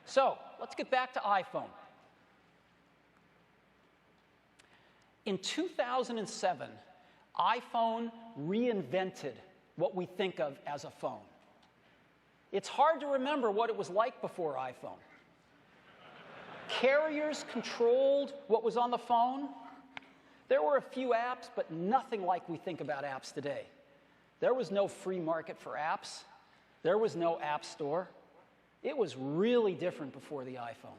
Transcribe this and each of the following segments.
So let's get back to iPhone. In 2007, iPhone reinvented what we think of as a phone. It's hard to remember what it was like before iPhone. Carriers controlled what was on the phone. There were a few apps, but nothing like we think about apps today. There was no free market for apps. There was no app store. It was really different before the iPhone.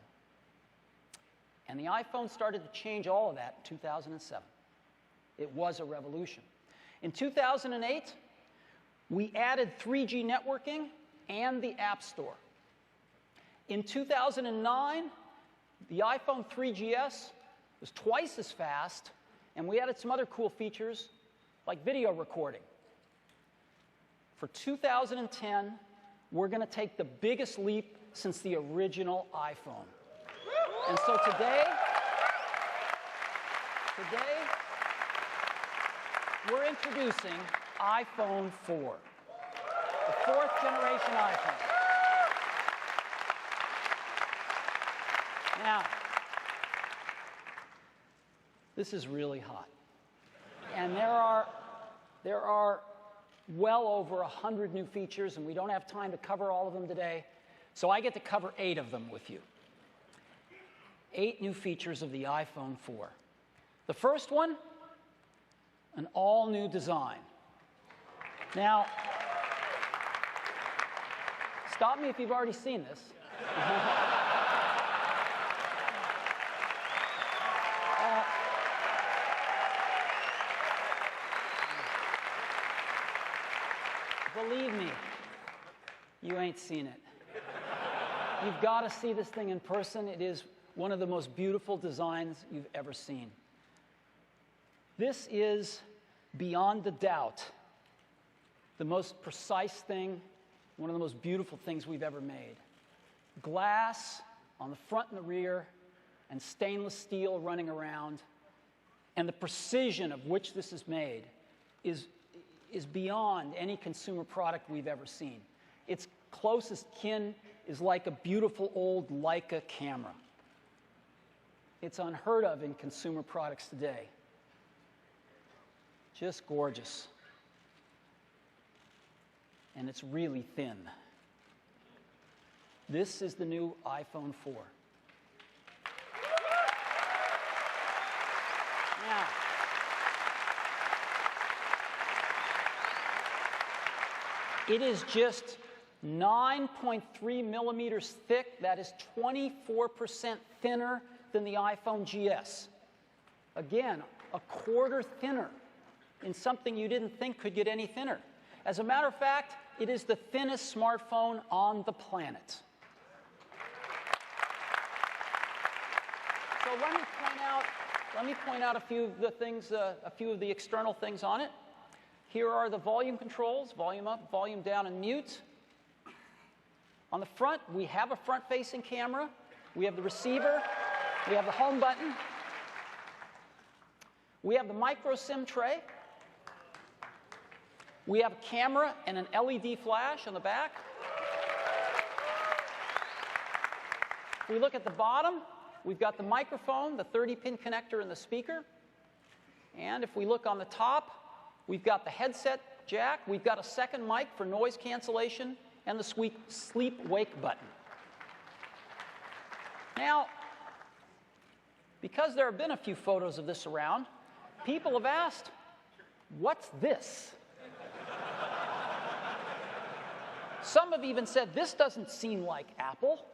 And the iPhone started to change all of that in 2007. It was a revolution. In 2008, we added 3G networking and the App Store. In 2009, the iPhone 3GS was twice as fast, and we added some other cool features like video recording. For 2010, we're going to take the biggest leap since the original iPhone. And so today, we're introducing iPhone 4, the fourth generation iPhone. Now, this is really hot. And there are well over 100 new features, and we don't have time to cover all of them today. So I get to cover 8 of them with you. 8 new features of the iPhone 4. The first one, an all-new design. Now, stop me if you've already seen this. Believe me, you ain't seen it. You've got to see this thing in person. It is one of the most beautiful designs you've ever seen. This is, beyond a doubt, the most precise thing, one of the most beautiful things we've ever made. Glass on the front and the rear, and stainless steel running around, and the precision of which this is made is beyond any consumer product we've ever seen. Its closest kin is like a beautiful old Leica camera. It's unheard of in consumer products today. Just gorgeous. And it's really thin. This is the new iPhone 4. Now, it is just 9.3 millimeters thick. That is 24% thinner than the iPhone GS. Again, a quarter thinner in something you didn't think could get any thinner. As a matter of fact, it is the thinnest smartphone on the planet. So let me point out a few of the things, a few of the external things on it. Here are the volume controls: volume up, volume down, and mute. On the front, we have a front-facing camera. We have the receiver. We have the home button. We have the micro SIM tray. We have a camera and an LED flash on the back. If we look at the bottom, we've got the microphone, the 30-pin connector, and the speaker. And if we look on the top, we've got the headset jack. We've got a second mic for noise cancellation, and the sleep-wake button. Now, because there have been a few photos of this around, people have asked, what's this? Some have even said, this doesn't seem like Apple.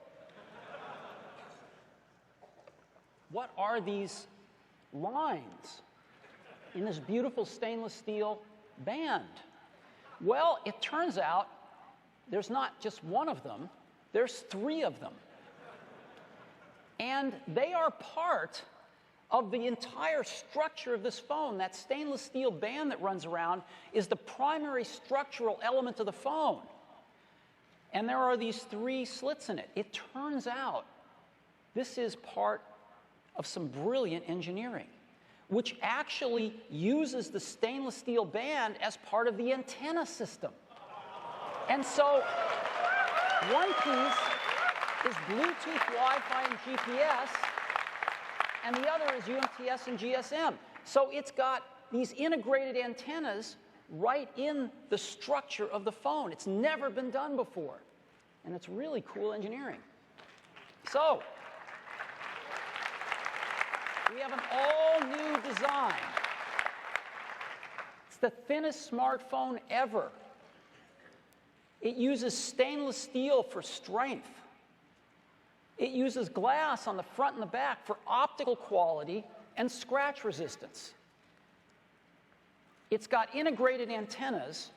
What are these lines in this beautiful stainless steel band? Well, it turns out there's not just one of them, there's 3 of them. And they are part of the entire structure of this phone. That stainless steel band that runs around is the primary structural element of the phone. And there are these 3 slits in it. It turns out this is part of some brilliant engineering, which actually uses the stainless steel band as part of the antenna system. And so one piece is Bluetooth, Wi-Fi, and GPS, and the other is UMTS and GSM. So it's got these integrated antennas right in the structure of the phone. It's never been done before, and it's really cool engineering. So we have an all-new design. It's the thinnest smartphone ever. It uses stainless steel for strength. It uses glass on the front and the back for optical quality and scratch resistance. It's got integrated antennas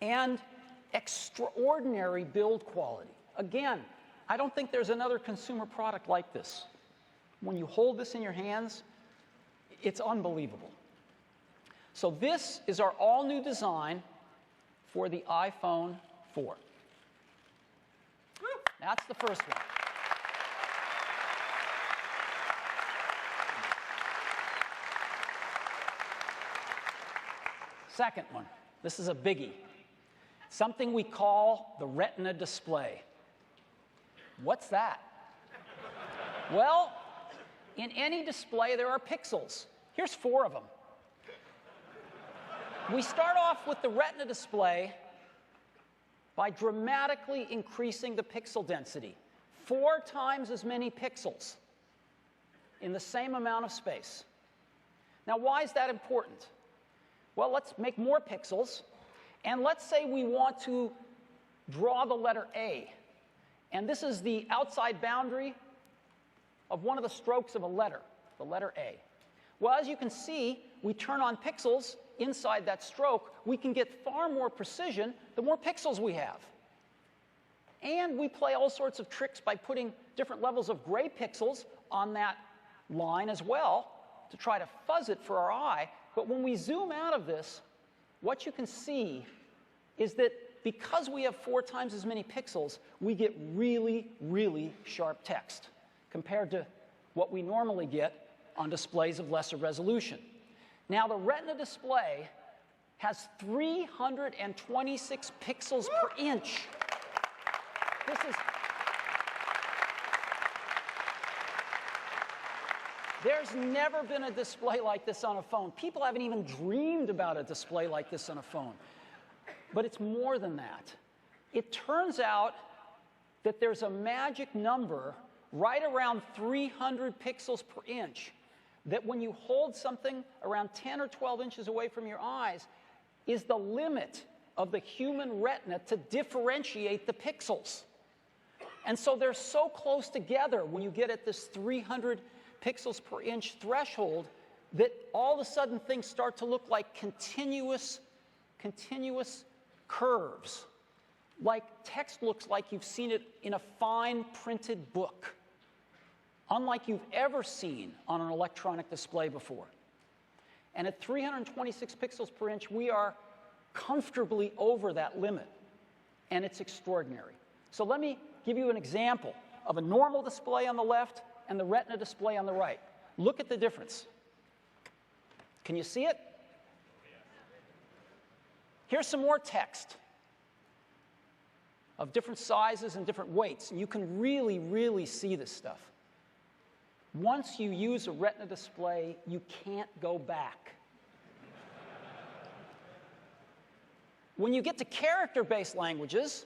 and extraordinary build quality. Again, I don't think there's another consumer product like this. When you hold this in your hands, it's unbelievable. So this is our all-new design for the iPhone 4. That's the first one. Second one, this is a biggie. Something we call the Retina display. What's that? Well, in any display, there are pixels. Here's 4 of them. We start off with the Retina display by dramatically increasing the pixel density. 4 times as many pixels in the same amount of space. Now, why is that important? Well, let's make more pixels, and let's say we want to draw the letter A. And this is the outside boundary of one of the strokes of a letter, the letter A. Well, as you can see, we turn on pixels inside that stroke. We can get far more precision the more pixels we have. And we play all sorts of tricks by putting different levels of gray pixels on that line as well to try to fuzz it for our eye. But when we zoom out of this, what you can see is that because we have 4 times as many pixels, we get really, really sharp text compared to what we normally get on displays of lesser resolution. Now, the Retina display has 326 pixels per inch. There's never been a display like this on a phone. People haven't even dreamed about a display like this on a phone. But it's more than that. It turns out that there's a magic number right around 300 pixels per inch that when you hold something around 10 or 12 inches away from your eyes is the limit of the human retina to differentiate the pixels. And so they're so close together when you get at this 300 pixels per inch threshold that all of a sudden things start to look like continuous curves. Like text looks like you've seen it in a fine printed book, unlike you've ever seen on an electronic display before. And at 326 pixels per inch, we are comfortably over that limit, and it's extraordinary. So let me give you an example of a normal display on the left and the Retina display on the right. Look at the difference. Can you see it? Here's some more text of different sizes and different weights, and you can really, really see this stuff. Once you use a Retina display, you can't go back. When you get to character-based languages,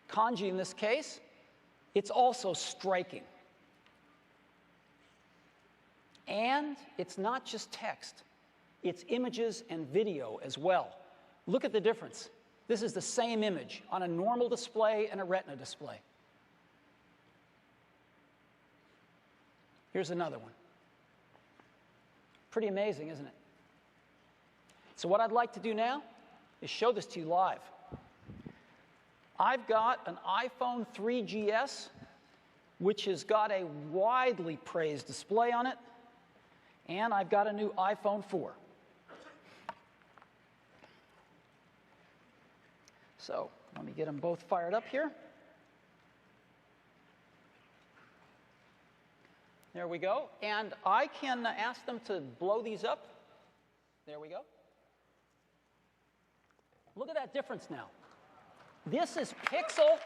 kanji in this case, it's also striking. And it's not just text. It's images and video as well. Look at the difference. This is the same image on a normal display and a Retina display. Here's another one. Pretty amazing, isn't it? So what I'd like to do now is show this to you live. I've got an iPhone 3GS, which has got a widely praised display on it, and I've got a new iPhone 4. So let me get them both fired up here. There we go. And I can ask them to blow these up. There we go. Look at that difference now. This is pixel.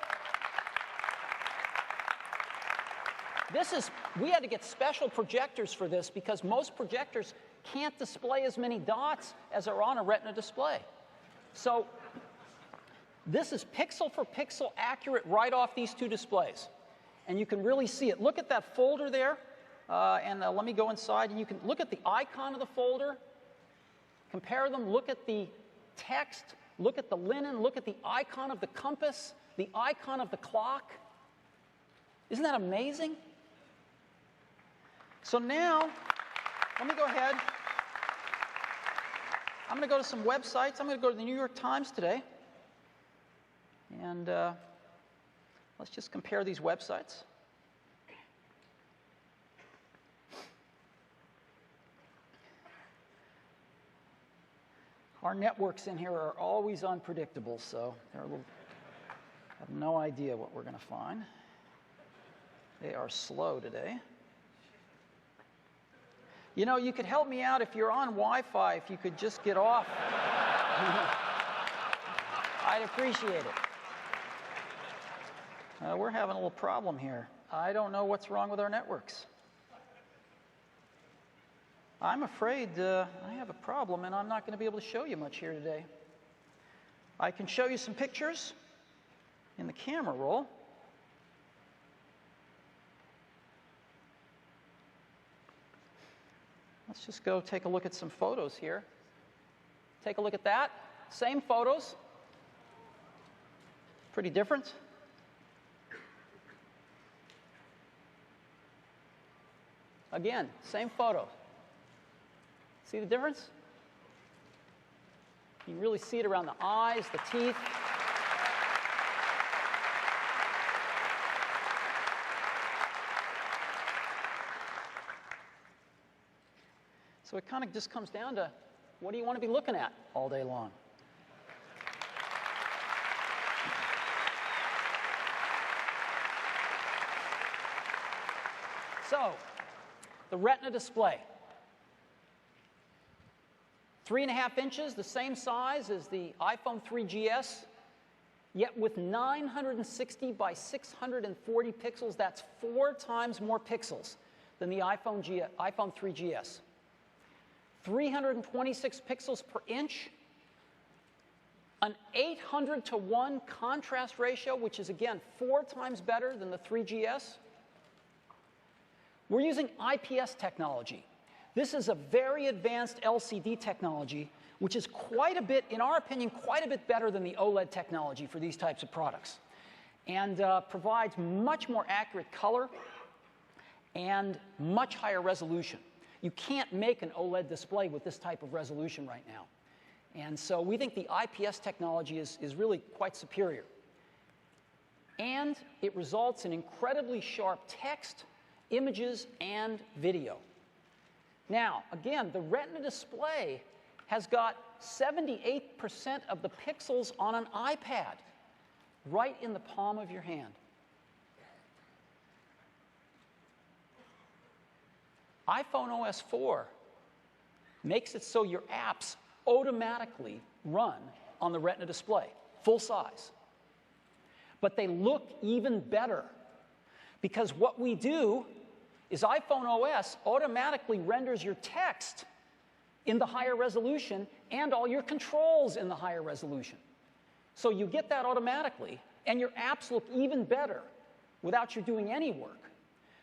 we had to get special projectors for this because most projectors can't display as many dots as are on a Retina display. So this is pixel for pixel accurate right off these two displays. And you can really see it. Look at that folder there. Let me go inside, and you can look at the icon of the folder, compare them, look at the text, look at the linen, look at the icon of the compass, the icon of the clock. Isn't that amazing? So now, let me go ahead. I'm going to go to some websites. I'm going to go to the New York Times today. And let's just compare these websites. Our networks in here are always unpredictable, so I have no idea what we're going to find. They are slow today. You know, you could help me out if you're on Wi-Fi, if you could just get off. I'd appreciate it. We're having a little problem here. I don't know what's wrong with our networks. I'm afraid I have a problem, and I'm not going to be able to show you much here today. I can show you some pictures in the camera roll. Let's just go take a look at some photos here. Take a look at that. Same photos. Pretty different. Again, same photo. See the difference? You can really see it around the eyes, the teeth. So it kind of just comes down to, what do you want to be looking at all day long? So, the Retina display. 3.5 inches, the same size as the iPhone 3GS, yet with 960 by 640 pixels. That's 4 times more pixels than the iPhone 3GS. 326 pixels per inch, an 800-to-1 contrast ratio, which is, again, 4 times better than the 3GS. We're using IPS technology. This is a very advanced LCD technology, which is quite a bit, in our opinion, quite a bit better than the OLED technology for these types of products, and provides much more accurate color and much higher resolution. You can't make an OLED display with this type of resolution right now. And so we think the IPS technology is really quite superior. And it results in incredibly sharp text, images, and video. Now, again, the Retina display has got 78% of the pixels on an iPad right in the palm of your hand. iPhone OS 4 makes it so your apps automatically run on the Retina display, full size. But they look even better, because what we do is iPhone OS automatically renders your text in the higher resolution and all your controls in the higher resolution. So you get that automatically, and your apps look even better without you doing any work.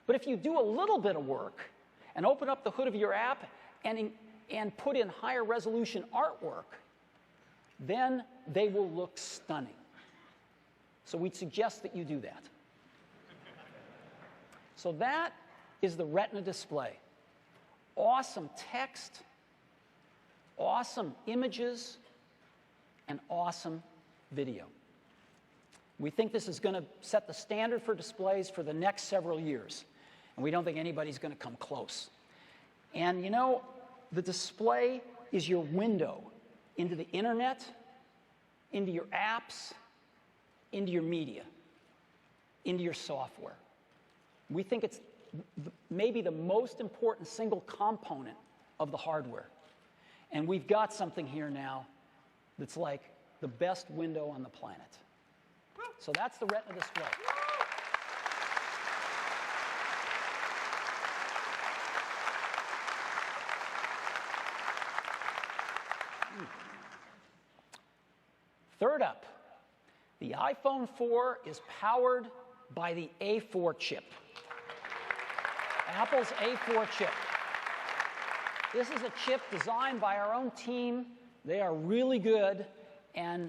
But if you do a little bit of work and open up the hood of your app and put in higher resolution artwork, then they will look stunning. So we'd suggest that you do that. So that is the Retina display. Awesome text, awesome images, and awesome video. We think this is going to set the standard for displays for the next several years. And we don't think anybody's going to come close. And you know, the display is your window into the internet, into your apps, into your media, into your software. We think it's maybe the most important single component of the hardware. And we've got something here now that's like the best window on the planet. So that's the Retina display. Word up. The iPhone 4 is powered by the A4 chip. Apple's A4 chip. This is a chip designed by our own team. They are really good, and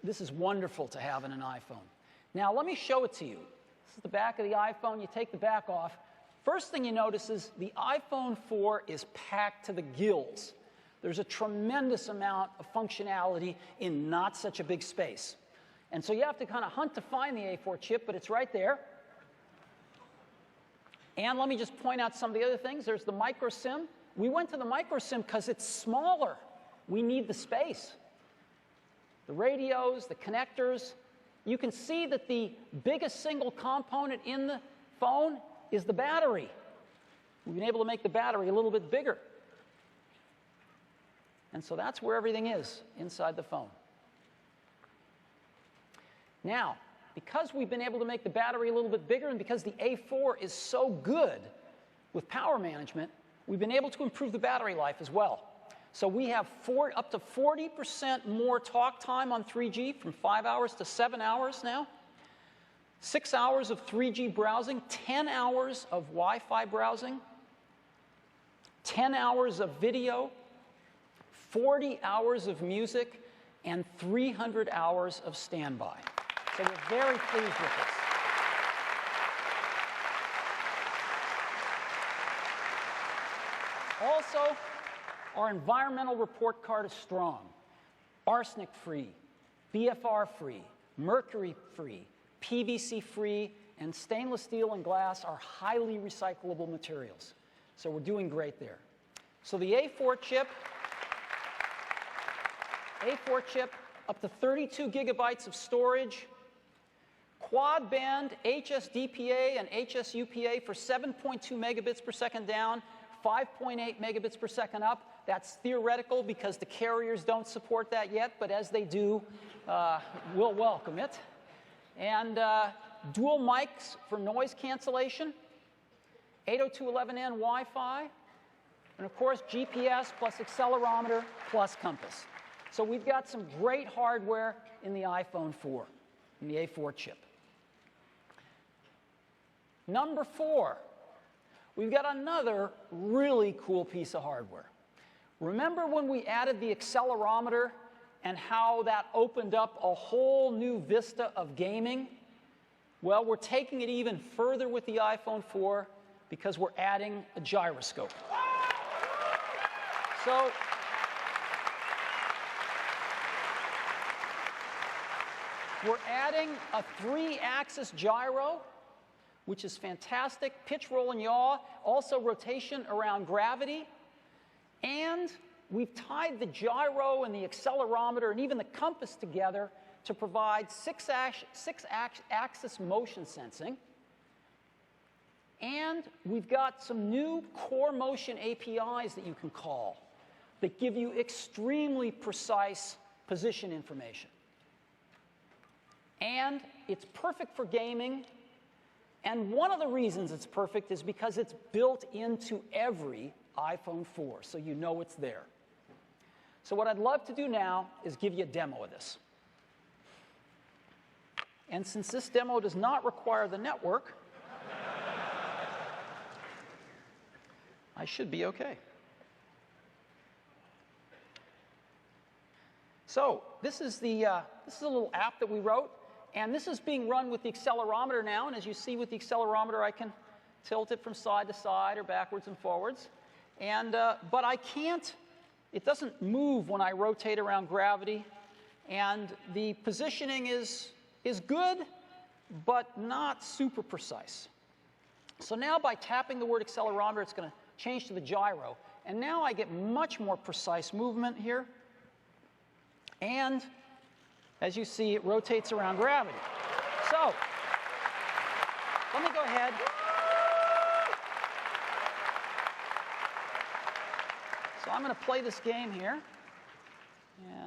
this is wonderful to have in an iPhone. Now, let me show it to you. This is the back of the iPhone. You take the back off. First thing you notice is the iPhone 4 is packed to the gills. There's a tremendous amount of functionality in not such a big space. And so you have to kind of hunt to find the A4 chip, but it's right there. And let me just point out some of the other things. There's the micro SIM. We went to the micro SIM because it's smaller. We need the space. The radios, the connectors. You can see that the biggest single component in the phone is the battery. We've been able to make the battery a little bit bigger. And so that's where everything is inside the phone. Now, because we've been able to make the battery a little bit bigger and because the A4 is so good with power management, we've been able to improve the battery life as well. So we have up to 40% more talk time on 3G, from 5 hours to 7 hours now. 6 hours of 3G browsing, 10 hours of Wi-Fi browsing, 10 hours of video, 40 hours of music, and 300 hours of standby. So we're very pleased with this. Also, our environmental report card is strong. Arsenic-free, BFR-free, mercury-free, PVC-free, and stainless steel and glass are highly recyclable materials. So we're doing great there. So the A4 chip, up to 32 gigabytes of storage, quad-band HSDPA and HSUPA for 7.2 megabits per second down, 5.8 megabits per second up. That's theoretical because the carriers don't support that yet, but as they do, we'll welcome it. And dual mics for noise cancellation, 802.11n Wi-Fi, and of course GPS plus accelerometer plus compass. So we've got some great hardware in the iPhone 4, in the A4 chip. Number 4, we've got another really cool piece of hardware. Remember when we added the accelerometer and how that opened up a whole new vista of gaming? Well, we're taking it even further with the iPhone 4 because we're adding a gyroscope. So we're adding a 3-axis gyro, which is fantastic. Pitch, roll, and yaw. Also rotation around gravity. And we've tied the gyro and the accelerometer and even the compass together to provide 6-axis motion sensing. And we've got some new core motion APIs that you can call that give you extremely precise position information. And it's perfect for gaming. And one of the reasons it's perfect is because it's built into every iPhone 4, so you know it's there. So what I'd love to do now is give you a demo of this. And since this demo does not require the network, I should be okay. So this is a little app that we wrote. And this is being run with the accelerometer now. And as you see with the accelerometer, I can tilt it from side to side or backwards and forwards. And, but I can't, it doesn't move when I rotate around gravity. And the positioning is good, but not super precise. So now by tapping the word accelerometer, it's going to change to the gyro. And now I get much more precise movement here. And as you see, it rotates around gravity. So, let me go ahead. So I'm going to play this game here.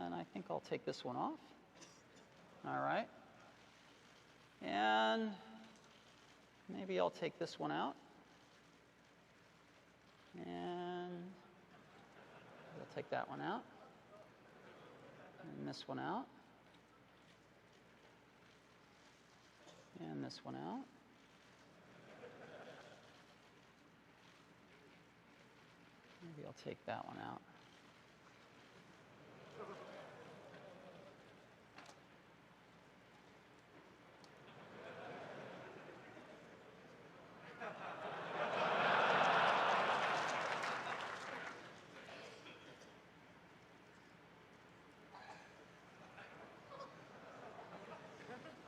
And I think I'll take this one off. All right. And maybe I'll take this one out. And I'll take that one out. And this one out. And this one out. Maybe I'll take that one out.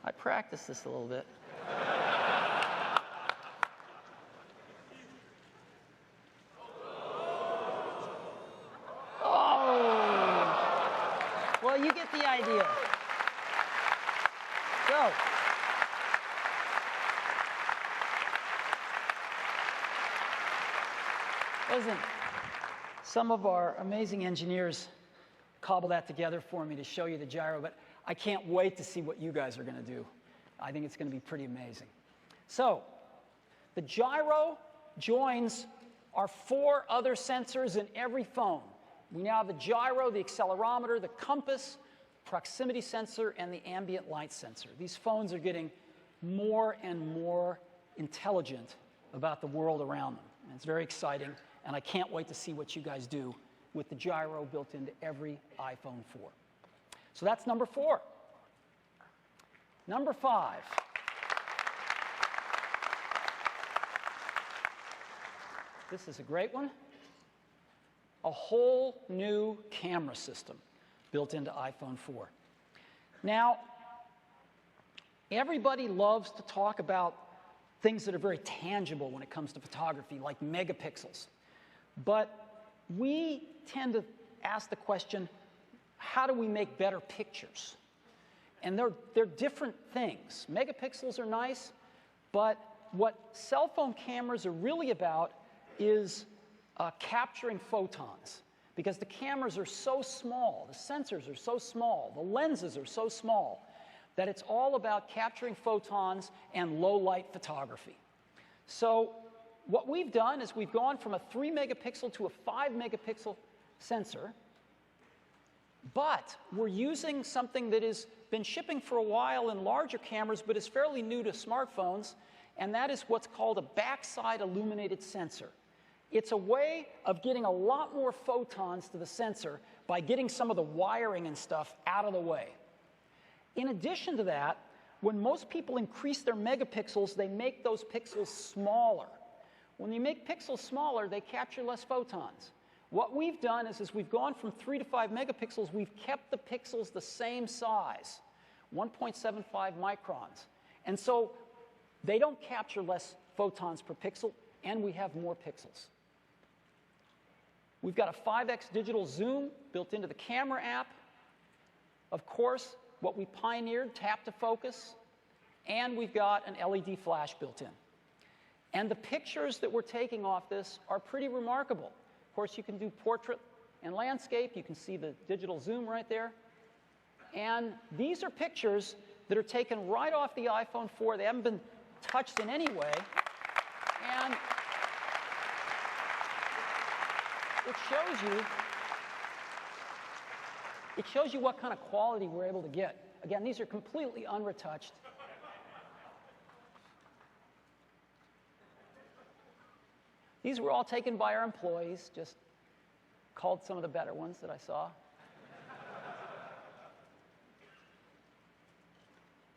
I practiced this a little bit. Oh! Well, you get the idea. So, listen, some of our amazing engineers cobbled that together for me to show you the gyro, but I can't wait to see what you guys are going to do. I think it's going to be pretty amazing. So, the gyro joins our 4 other sensors in every phone. We now have the gyro, the accelerometer, the compass, proximity sensor, and the ambient light sensor. These phones are getting more and more intelligent about the world around them. And it's very exciting, and I can't wait to see what you guys do with the gyro built into every iPhone 4. So that's number 4. Number 5. This is a great one. A whole new camera system built into iPhone 4. Now, everybody loves to talk about things that are very tangible when it comes to photography, like megapixels. But we tend to ask the question, how do we make better pictures? And they're different things. Megapixels are nice, but what cell phone cameras are really about is capturing photons, because the cameras are so small, the sensors are so small, the lenses are so small, that it's all about capturing photons and low-light photography. So what we've done is we've gone from a 3 megapixel to a 5 megapixel sensor, but we're using something that has been shipping for a while in larger cameras, but is fairly new to smartphones, and that is what's called a backside illuminated sensor. It's a way of getting a lot more photons to the sensor by getting some of the wiring and stuff out of the way. In addition to that, when most people increase their megapixels, they make those pixels smaller. When you make pixels smaller, they capture less photons. What we've done is we've gone from 3 to 5 megapixels, we've kept the pixels the same size, 1.75 microns. And so they don't capture less photons per pixel, and we have more pixels. We've got a 5x digital zoom built into the camera app. Of course, what we pioneered, tap to focus, and we've got an LED flash built in. And the pictures that we're taking off this are pretty remarkable. Of course, you can do portrait and landscape. You can see the digital zoom right there. And these are pictures that are taken right off the iPhone 4. They haven't been touched in any way. And it shows you what kind of quality we're able to get. Again, these are completely unretouched. These were all taken by our employees, just called some of the better ones that I saw.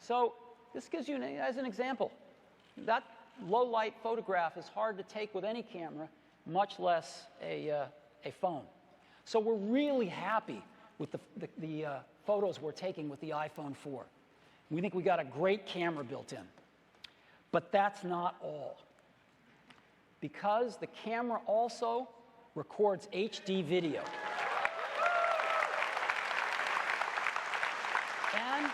So this gives you, as an example, that low-light photograph is hard to take with any camera, much less a phone. So we're really happy with the photos we're taking with the iPhone 4. We think we got a great camera built in. But that's not all. Because the camera also records HD video. And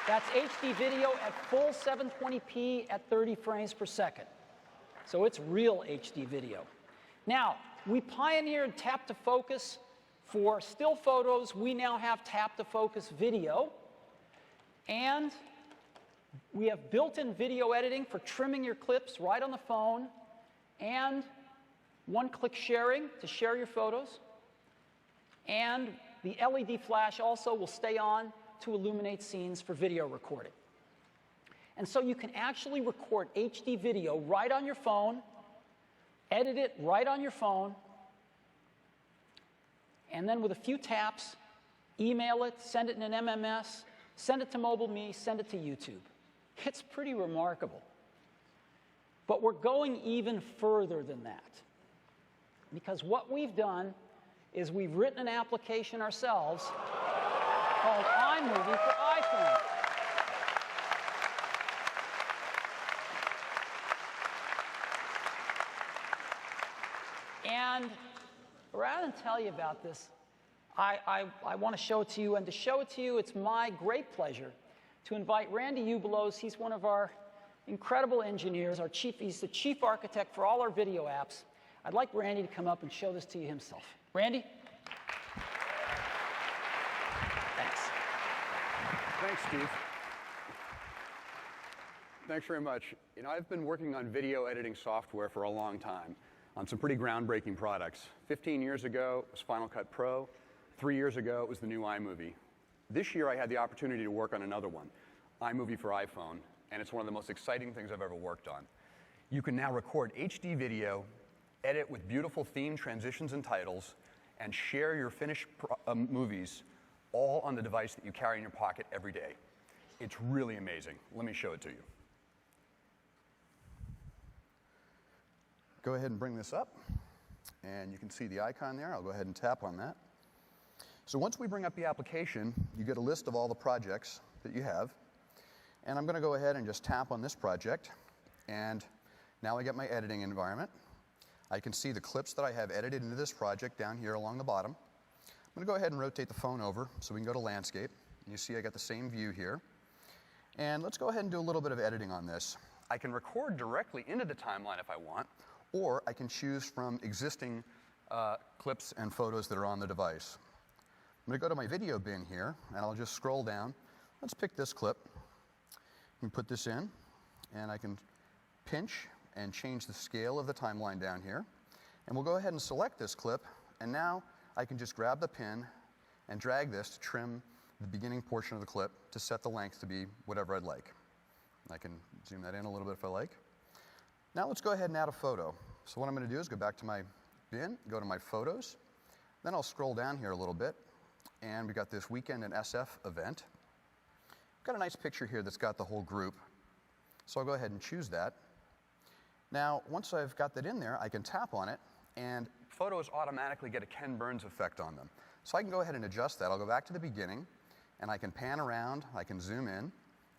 that's HD video at full 720p at 30 frames per second. So it's real HD video. Now, we pioneered tap to focus for still photos. We now have tap to focus video. And we have built-in video editing for trimming your clips right on the phone, and one-click sharing to share your photos. And the LED flash also will stay on to illuminate scenes for video recording. And so you can actually record HD video right on your phone, edit it right on your phone, and then with a few taps, email it, send it in an MMS, send it to MobileMe, send it to YouTube. It's pretty remarkable. But we're going even further than that. Because what we've done is we've written an application ourselves called iMovie for iPhone. And rather than tell you about this, I want to show it to you. And to show it to you, it's my great pleasure to invite Randy Ubelos. He's one of our incredible engineers. He's the chief architect for all our video apps. I'd like Randy to come up and show this to you himself. Randy? Thanks. Thanks, Steve. Thanks very much. You know, I've been working on video editing software for a long time on some pretty groundbreaking products. 15 years ago, it was Final Cut Pro. 3 years ago, it was the new iMovie. This year, I had the opportunity to work on another one, iMovie for iPhone, and it's one of the most exciting things I've ever worked on. You can now record HD video, edit with beautiful theme transitions and titles, and share your finished movies all on the device that you carry in your pocket every day. It's really amazing. Let me show it to you. Go ahead and bring this up, and you can see the icon there. I'll go ahead and tap on that. So once we bring up the application, you get a list of all the projects that you have. And I'm going to go ahead and just tap on this project. And now I get my editing environment. I can see the clips that I have edited into this project down here along the bottom. I'm going to go ahead and rotate the phone over so we can go to landscape. You see I got the same view here. And let's go ahead and do a little bit of editing on this. I can record directly into the timeline if I want, or I can choose from existing clips and photos that are on the device. I'm going to go to my video bin here, and I'll just scroll down. Let's pick this clip and put this in, and I can pinch and change the scale of the timeline down here. And we'll go ahead and select this clip, and now I can just grab the pin and drag this to trim the beginning portion of the clip to set the length to be whatever I'd like. I can zoom that in a little bit if I like. Now let's go ahead and add a photo. So what I'm going to do is go back to my bin, go to my photos, then I'll scroll down here a little bit, and we got this Weekend in SF event. Got a nice picture here that's got the whole group. So I'll go ahead and choose that. Now, once I've got that in there, I can tap on it, and photos automatically get a Ken Burns effect on them. So I can go ahead and adjust that. I'll go back to the beginning, and I can pan around, I can zoom in,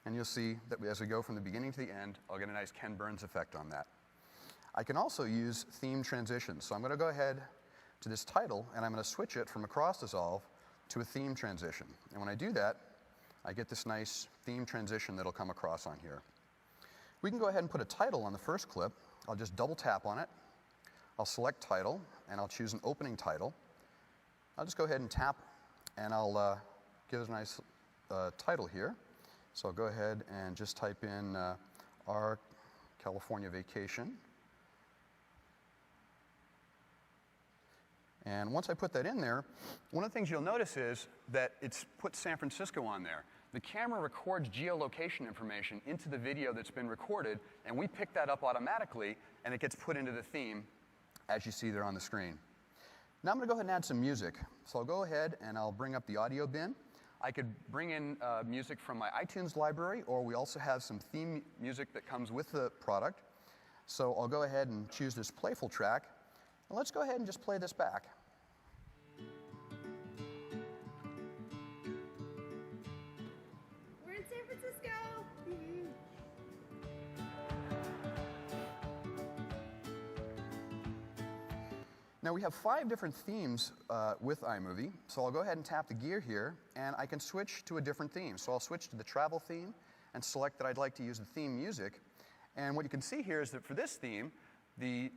and you'll see that as we go from the beginning to the end, I'll get a nice Ken Burns effect on that. I can also use theme transitions. So I'm going to go ahead to this title, and I'm going to switch it from a cross dissolve to a theme transition. And when I do that, I get this nice theme transition that'll come across on here. We can go ahead and put a title on the first clip. I'll just double tap on it. I'll select title, and I'll choose an opening title. I'll just go ahead and tap, and I'll give it a nice title here. So I'll go ahead and just type in our California vacation. And once I put that in there, one of the things you'll notice is that it's put San Francisco on there. The camera records geolocation information into the video that's been recorded, and we pick that up automatically, and it gets put into the theme, as you see there on the screen. Now I'm going to go ahead and add some music. So I'll go ahead and I'll bring up the audio bin. I could bring in music from my iTunes library, or we also have some theme music that comes with the product. So I'll go ahead and choose this playful track. And let's go ahead and just play this back. We're in San Francisco. Now we have 5 different themes with iMovie. So I'll go ahead and tap the gear here, and I can switch to a different theme. So I'll switch to the travel theme and select that I'd like to use the theme music. And what you can see here is that for this theme, the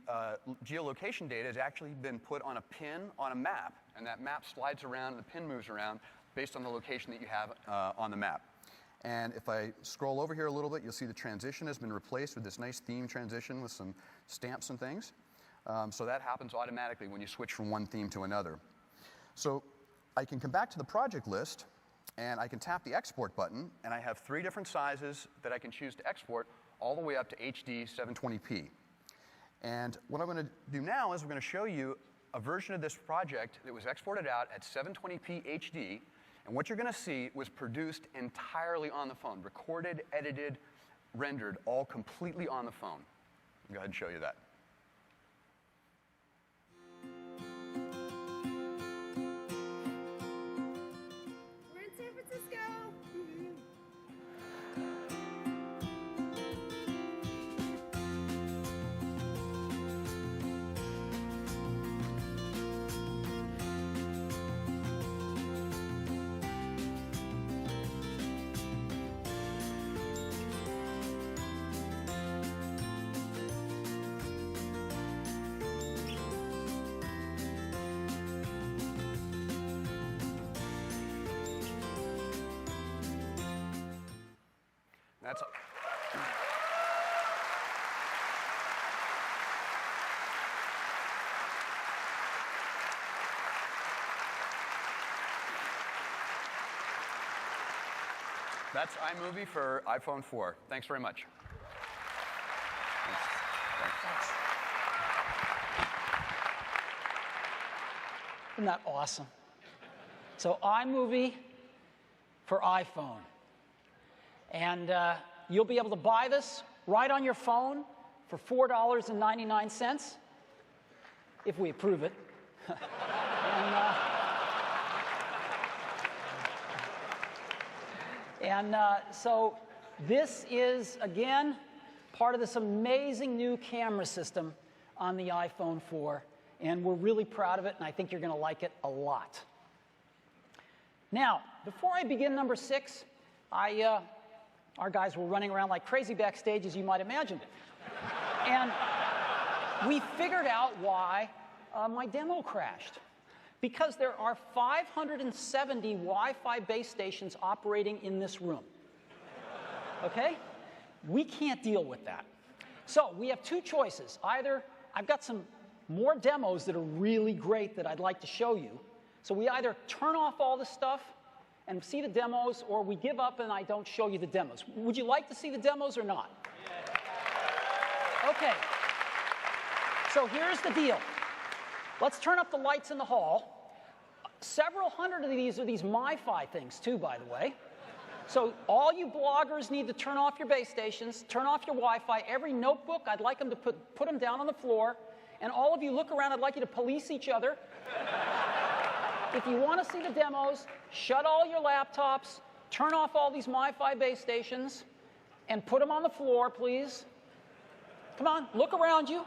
geolocation data has actually been put on a pin on a map, and that map slides around and the pin moves around based on the location that you have on the map. And if I scroll over here a little bit, you'll see the transition has been replaced with this nice theme transition with some stamps and things. So that happens automatically when you switch from one theme to another. So I can come back to the project list, And I can tap the export button, and I have 3 different sizes that I can choose to export, all the way up to HD 720p. And what I'm going to do now is I'm going to show you a version of this project that was exported out at 720p HD. And what you're going to see was produced entirely on the phone, recorded, edited, rendered, all completely on the phone. I'll go ahead and show you that. We're in San Francisco. That's That's iMovie for iPhone 4. Thanks very much. Thanks. Isn't that awesome? So iMovie for iPhone. And you'll be able to buy this right on your phone for $4.99 if we approve it. So this is, again, part of this amazing new camera system on the iPhone 4. And we're really proud of it, and I think you're going to like it a lot. Now, before I begin number 6, our guys were running around like crazy backstage, as you might imagine. And we figured out why my demo crashed. Because there are 570 Wi-Fi base stations operating in this room. Okay? We can't deal with that. So we have 2 choices. Either I've got some more demos that are really great that I'd like to show you. So we either turn off all this stuff and see the demos, or we give up and I don't show you the demos. Would you like to see the demos or not? Yeah. Okay. So here's the deal. Let's turn up the lights in the hall. Several hundred of these are these MiFi things, too, by the way. So all you bloggers need to turn off your base stations, turn off your Wi-Fi. Every notebook, I'd like them to put them down on the floor. And all of you look around, I'd like you to police each other. If you want to see the demos, shut all your laptops, turn off all these MiFi base stations, and put them on the floor, please. Come on, look around you.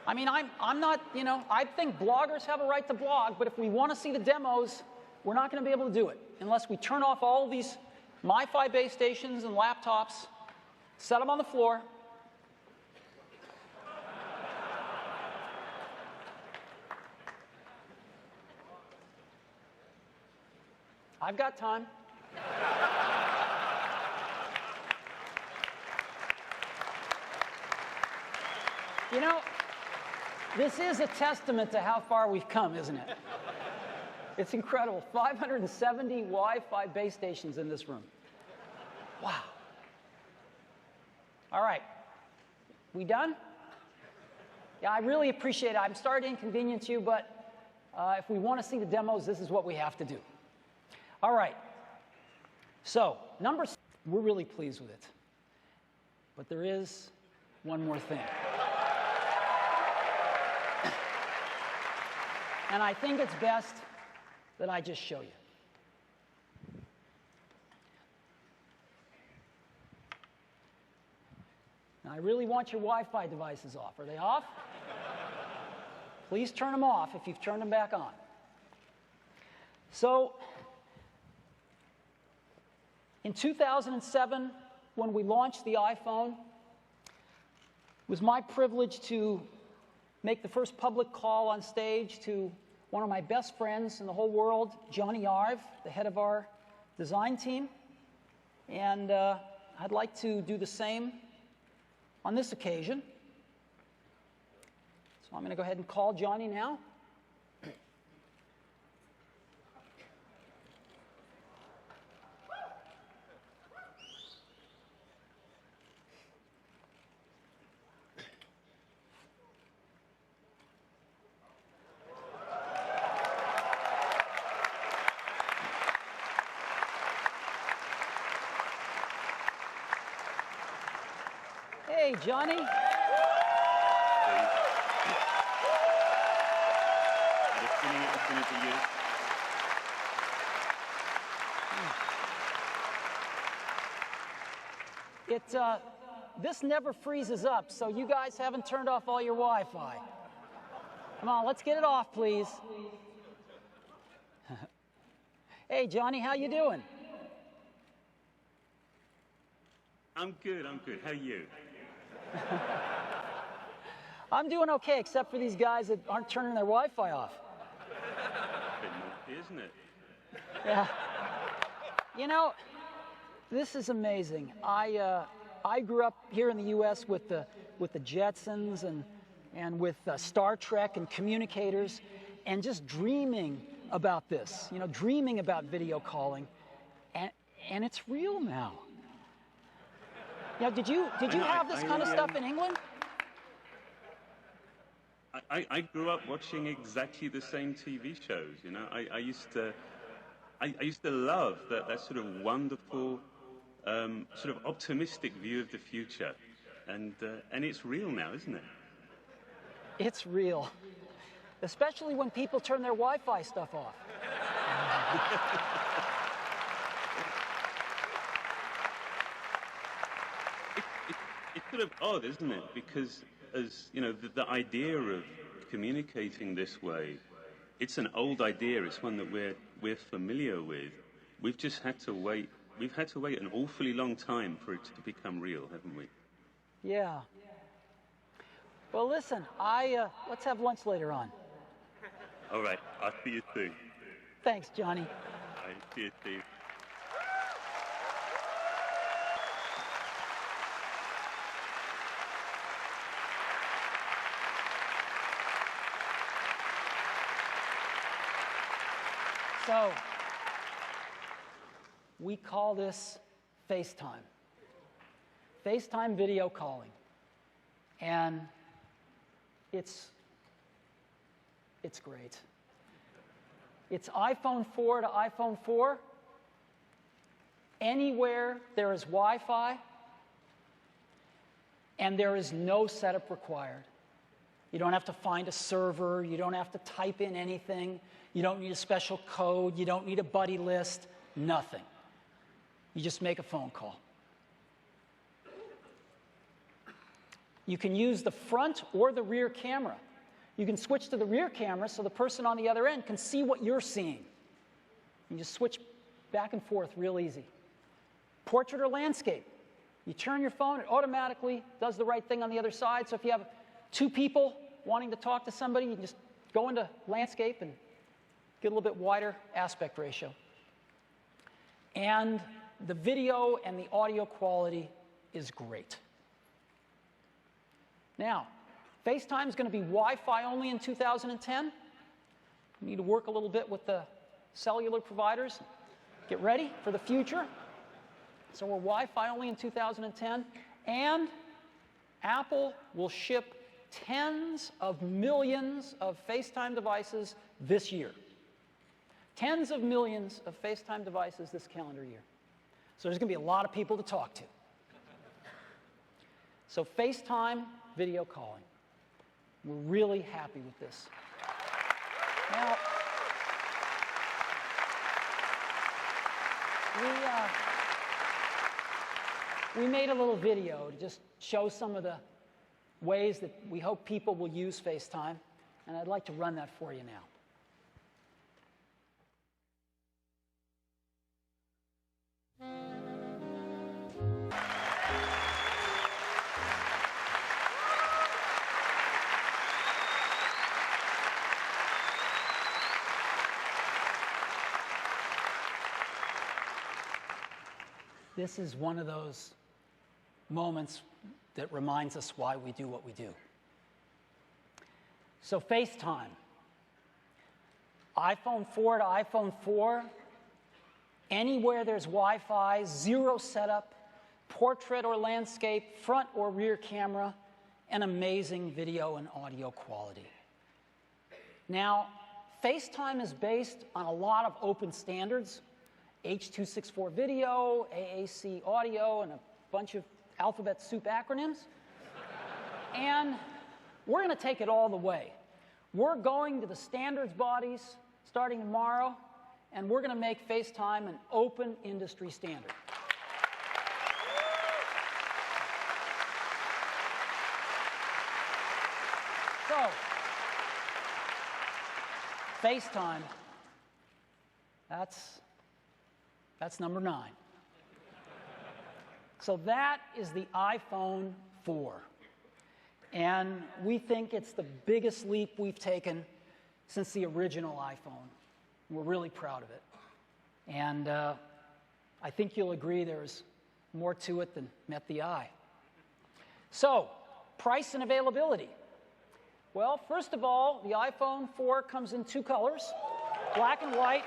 I mean, I'm not, I think bloggers have a right to blog, but if we want to see the demos, we're not going to be able to do it unless we turn off all these MiFi base stations and laptops, set them on the floor. I've got time. This is a testament to how far we've come, isn't it? It's incredible. 570 Wi-Fi base stations in this room. Wow. All right. We done? Yeah, I really appreciate it. I'm sorry to inconvenience you, but if we want to see the demos, this is what we have to do. All right. So, number 6, we're really pleased with it. But there is one more thing. And I think it's best that I just show you. Now, I really want your Wi-Fi devices off. Are they off? Please turn them off if you've turned them back on. So, in 2007, when we launched the iPhone, it was my privilege to make the first public call on stage to one of my best friends in the whole world, Johnny Ive, the head of our design team. And I'd like to do the same on this occasion. So I'm going to go ahead and call Johnny now. Hey, Johnny. Just feeling it as soon as you use. This never freezes up, so you guys haven't turned off all your Wi-Fi. Come on, let's get it off, please. Hey, Johnny, how you doing? I'm good. How are you? I'm doing okay, except for these guys that aren't turning their Wi-Fi off. Bit naughty, isn't it? Yeah. You know, this is amazing. I grew up here in the U.S. with the Jetsons and with Star Trek and communicators, and just dreaming about this. You know, dreaming about video calling, and it's real now. You know, did you have this kind of stuff in England? I grew up watching exactly the same TV shows. You know, I used to love that sort of wonderful, sort of optimistic view of the future, and it's real now, isn't it? It's real, especially when people turn their Wi-Fi stuff off. It's sort of odd, isn't it? Because, as you know, the idea of communicating this way, it's an old idea. It's one that we're familiar with. We've just had to wait. We've had to wait an awfully long time for it to become real, haven't we? Yeah. Well, listen, let's have lunch later on. All right. I'll see you soon. Thanks, Johnny. All right. See you, Steve. So, we call this FaceTime. FaceTime video calling. And it's great. It's iPhone 4 to iPhone 4. Anywhere there is Wi-Fi, and there is no setup required. You don't have to find a server. You don't have to type in anything. You don't need a special code. You don't need a buddy list. Nothing. You just make a phone call. You can use the front or the rear camera. You can switch to the rear camera so the person on the other end can see what you're seeing. You just switch back and forth real easy. Portrait or landscape. You turn your phone, it automatically does the right thing on the other side. So if you have two people wanting to talk to somebody, you can just go into landscape and get a little bit wider aspect ratio. And the video and the audio quality is great. Now, FaceTime is going to be Wi-Fi only in 2010. We need to work a little bit with the cellular providers. Get ready for the future. So we're Wi-Fi only in 2010. And Apple will ship tens of millions of FaceTime devices this year. Tens of millions of FaceTime devices this calendar year. So there's going to be a lot of people to talk to. So FaceTime video calling. We're really happy with this. Now, we made a little video to just show some of the ways that we hope people will use FaceTime, and I'd like to run that for you now. This is one of those moments that reminds us why we do what we do. So FaceTime, iPhone 4 to iPhone 4, anywhere there's Wi-Fi, zero setup, portrait or landscape, front or rear camera, and amazing video and audio quality. Now, FaceTime is based on a lot of open standards, H.264 video, AAC audio, and a bunch of alphabet soup acronyms. And we're going to take it all the way. We're going to the standards bodies starting tomorrow, and we're going to make FaceTime an open industry standard. So, FaceTime, that's number 9. So that is the iPhone 4. And we think it's the biggest leap we've taken since the original iPhone. We're really proud of it. And I think you'll agree there's more to it than met the eye. So, price and availability. Well, first of all, the iPhone 4 comes in 2 colors, black and white.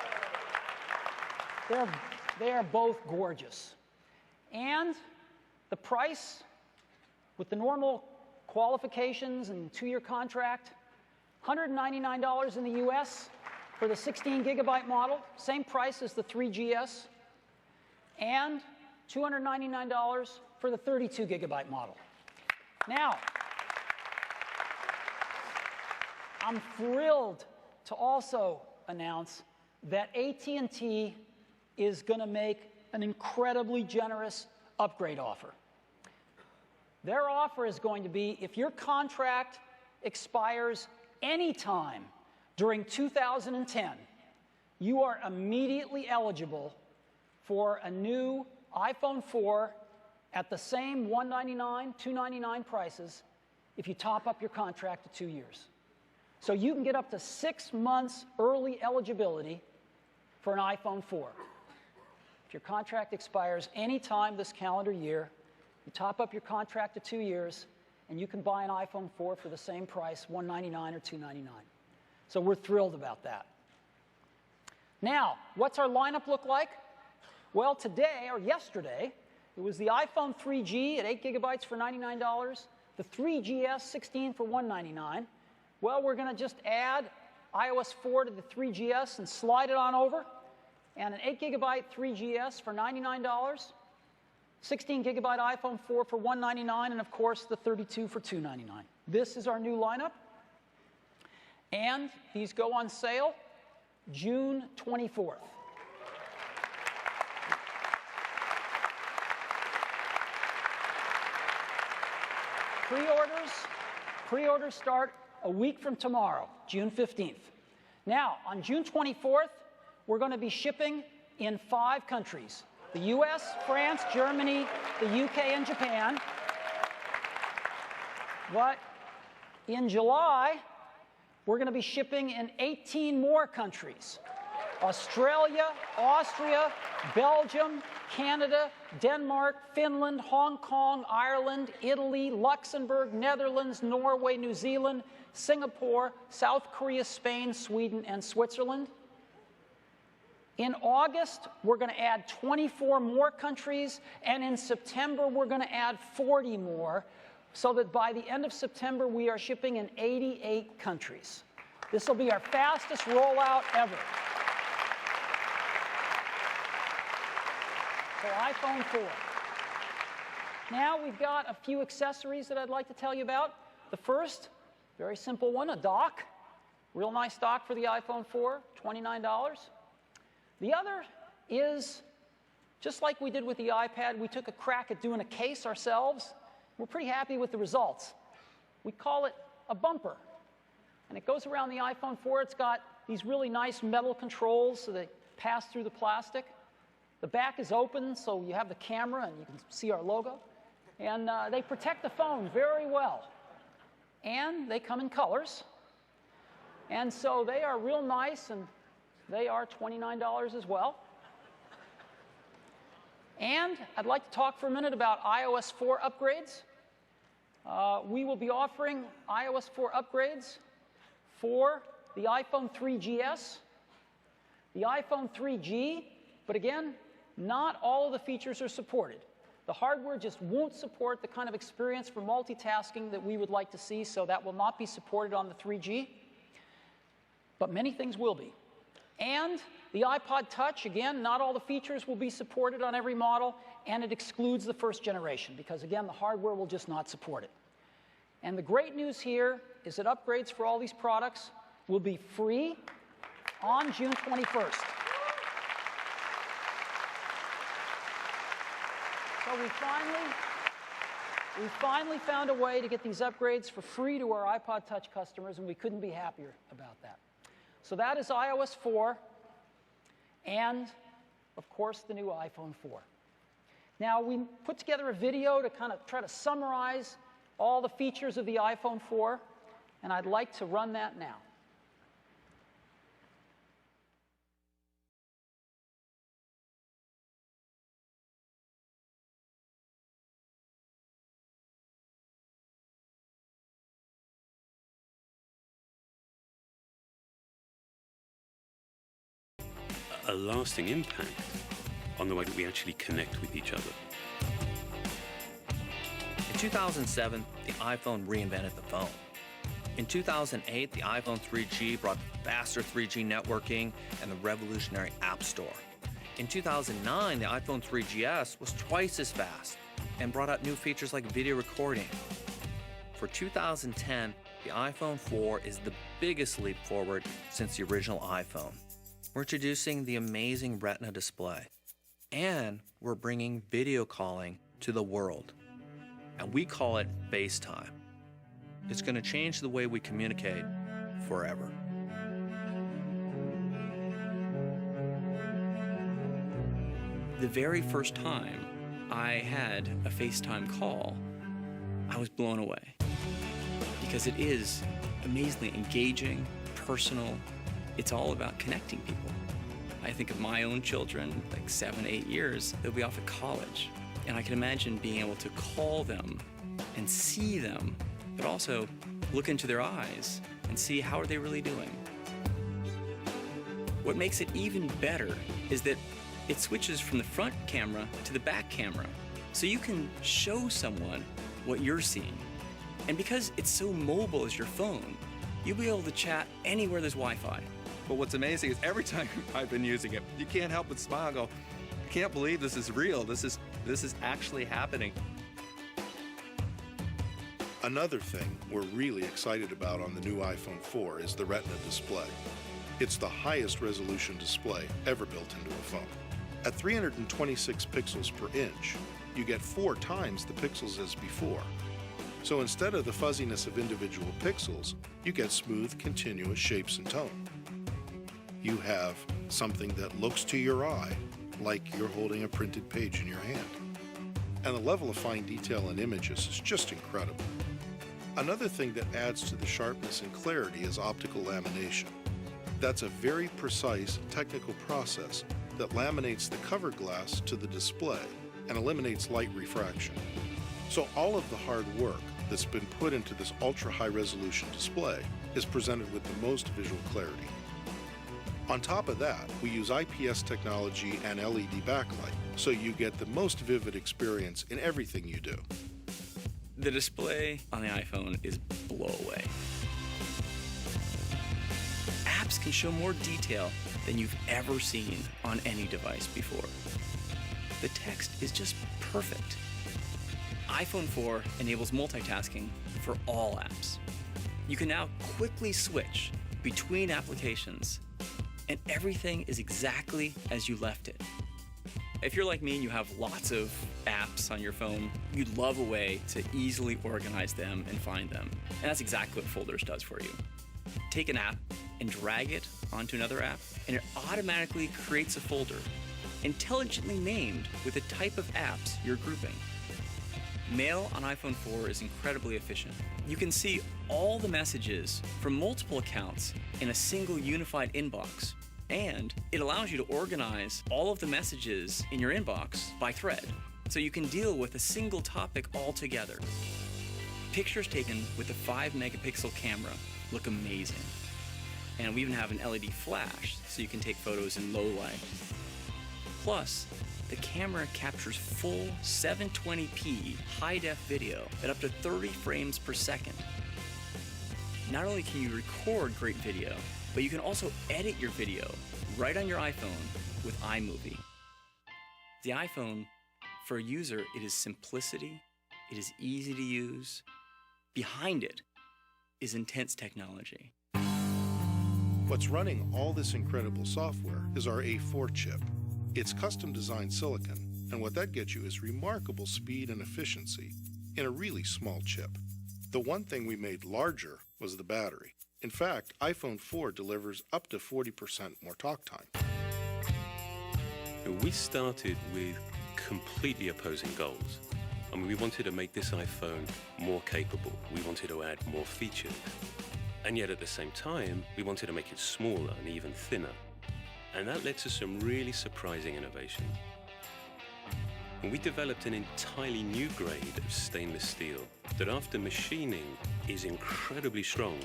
They are both gorgeous. And the price, with the normal qualifications and 2-year contract, $199 in the US for the 16-gigabyte model, same price as the 3GS, and $299 for the 32-gigabyte model. Now, I'm thrilled to also announce that AT&T is going to make an incredibly generous upgrade offer. Their offer is going to be, if your contract expires anytime during 2010, you are immediately eligible for a new iPhone 4 at the same $199, $299 prices if you top up your contract to 2 years. So you can get up to 6 months early eligibility for an iPhone 4. If your contract expires any time this calendar year, you top up your contract to 2 years, and you can buy an iPhone 4 for the same price, $199 or $299. So we're thrilled about that. Now, what's our lineup look like? Well, today, or yesterday, it was the iPhone 3G at 8 gigabytes for $99, the 3GS 16 for $199. Well, we're going to just add iOS 4 to the 3GS and slide it on over, and an 8 gigabyte 3GS for $99, 16 gigabyte iPhone 4 for $199, and of course the 32 for $299. This is our new lineup, and these go on sale June 24th. Pre-orders start a week from tomorrow, June 15th. Now, on June 24th, we're going to be shipping in 5 countries: the US, France, Germany, the UK, and Japan. But in July, we're going to be shipping in 18 more countries: Australia, Austria, Belgium, Canada, Denmark, Finland, Hong Kong, Ireland, Italy, Luxembourg, Netherlands, Norway, New Zealand, Singapore, South Korea, Spain, Sweden, and Switzerland. In August, we're going to add 24 more countries, and in September, we're going to add 40 more, so that by the end of September, we are shipping in 88 countries. This will be our fastest rollout ever. For iPhone 4. Now we've got a few accessories that I'd like to tell you about. The first, very simple one, a dock. Real nice dock for the iPhone 4, $29. The other is, just like we did with the iPad, we took a crack at doing a case ourselves. We're pretty happy with the results. We call it a bumper. And it goes around the iPhone 4. It's got these really nice metal controls so they pass through the plastic. The back is open, so you have the camera and you can see our logo. And they protect the phone very well. And they come in colors. And so they are real nice, and they are $29 as well. And I'd like to talk for a minute about iOS 4 upgrades. We will be offering iOS 4 upgrades 4, the iPhone 3GS, the iPhone 3G, but again, not all of the features are supported. The hardware just won't support the kind of experience for multitasking that we would like to see, so that will not be supported on the 3G. But many things will be. And the iPod Touch, again, not all the features will be supported on every model, and it excludes the first generation, because again, the hardware will just not support it. And the great news here is that upgrades for all these products will be free on June 21st. So we finally found a way to get these upgrades for free to our iPod Touch customers, and we couldn't be happier about that. So that is iOS 4 and, of course, the new iPhone 4. Now, we put together a video to kind of try to summarize all the features of the iPhone 4, and I'd like to run that now. A lasting impact on the way that we actually connect with each other. In 2007, the iPhone reinvented the phone. In 2008, the iPhone 3G brought faster 3G networking and the revolutionary App Store. In 2009, the iPhone 3GS was twice as fast and brought out new features like video recording. For 2010, the iPhone 4 is the biggest leap forward since the original iPhone. We're introducing the amazing Retina display, and we're bringing video calling to the world. And we call it FaceTime. It's going to change the way we communicate forever. The very first time I had a FaceTime call, I was blown away. Because it is amazingly engaging, personal. It's all about connecting people. I think of my own children, like 7, 8 years, they'll be off at college. And I can imagine being able to call them and see them, but also look into their eyes and see how are they really doing. What makes it even better is that it switches from the front camera to the back camera. So you can show someone what you're seeing. And because it's so mobile as your phone, you'll be able to chat anywhere there's Wi-Fi. But what's amazing is every time I've been using it, you can't help but smile and go, I can't believe this is real. This is actually happening. Another thing we're really excited about on the new iPhone 4 is the Retina display. It's the highest resolution display ever built into a phone. At 326 pixels per inch, you get 4 times the pixels as before. So instead of the fuzziness of individual pixels, you get smooth, continuous shapes and tone. You have something that looks to your eye like you're holding a printed page in your hand. And the level of fine detail in images is just incredible. Another thing that adds to the sharpness and clarity is optical lamination. That's a very precise technical process that laminates the cover glass to the display and eliminates light refraction. So all of the hard work that's been put into this ultra-high resolution display is presented with the most visual clarity. On top of that, we use IPS technology and LED backlight, so you get the most vivid experience in everything you do. The display on the iPhone is blow away. Apps can show more detail than you've ever seen on any device before. The text is just perfect. iPhone 4 enables multitasking for all apps. You can now quickly switch between applications, and everything is exactly as you left it. If you're like me and you have lots of apps on your phone, you'd love a way to easily organize them and find them. And that's exactly what Folders does for you. Take an app and drag it onto another app, and it automatically creates a folder, intelligently named with the type of apps you're grouping. Mail on iPhone 4 is incredibly efficient. You can see all the messages from multiple accounts in a single unified inbox. And it allows you to organize all of the messages in your inbox by thread, so you can deal with a single topic altogether. Pictures taken with a 5-megapixel camera look amazing. And we even have an LED flash so you can take photos in low light. Plus, the camera captures full 720p high-def video at up to 30 frames per second. Not only can you record great video, but you can also edit your video right on your iPhone with iMovie. The iPhone, for a user, it is simplicity, it is easy to use. Behind it is intense technology. What's running all this incredible software is our A4 chip. It's custom-designed silicon, and what that gets you is remarkable speed and efficiency in a really small chip. The one thing we made larger was the battery. In fact, iPhone 4 delivers up to 40% more talk time. We started with completely opposing goals. I mean, we wanted to make this iPhone more capable. We wanted to add more features. And yet at the same time, we wanted to make it smaller and even thinner. And that led to some really surprising innovations. And we developed an entirely new grade of stainless steel that after machining is incredibly strong,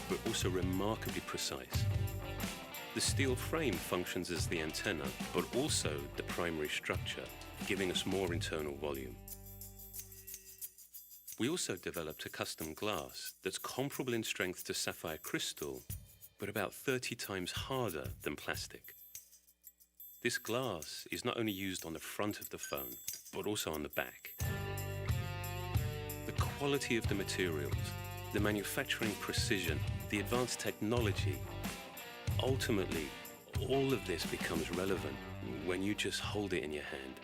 but also remarkably precise. The steel frame functions as the antenna, but also the primary structure, giving us more internal volume. We also developed a custom glass that's comparable in strength to sapphire crystal, but about 30 times harder than plastic. This glass is not only used on the front of the phone, but also on the back. The quality of the materials, the manufacturing precision, the advanced technology, ultimately, all of this becomes relevant when you just hold it in your hand.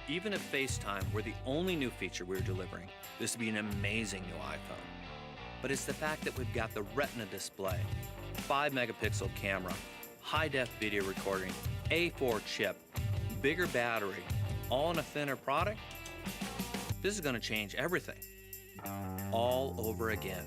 Even at FaceTime, where the only new feature we're delivering, this would be an amazing new iPhone. But it's the fact that we've got the Retina display, 5-megapixel camera, high-def video recording, A4 chip, bigger battery, all in a thinner product. This is going to change everything all over again.